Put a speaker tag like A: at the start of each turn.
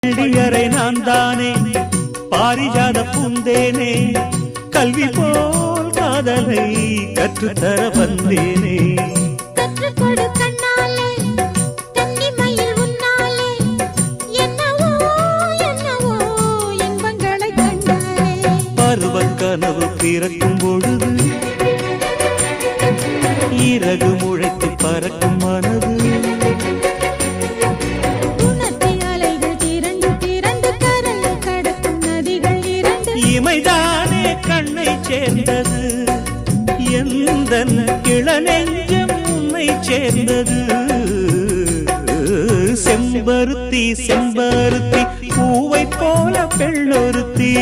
A: பள்ளியறை நான் தானே பாரிஜாத பூந்தேனே கல்வி போல் காதலை கற்றுத்தர வந்தேனே
B: கற்றுக்கொடு கண்ணாலே கன்னிமயில் உன்னாலே என்னவோ என்னவோ இன்பங்களை கண்டாலே
A: பருவக் கனவு பிறக்கும் பொழுது இறகு முளைத்து பறக்கும் மனது இமைதானே கண்ணை சேர்ந்தது எந்தன் இளநெஞ்சம் உன்னை சேர்ந்தது செம்பருத்தி செம்பருத்தி பூவை போல பெண்ணொருத்தி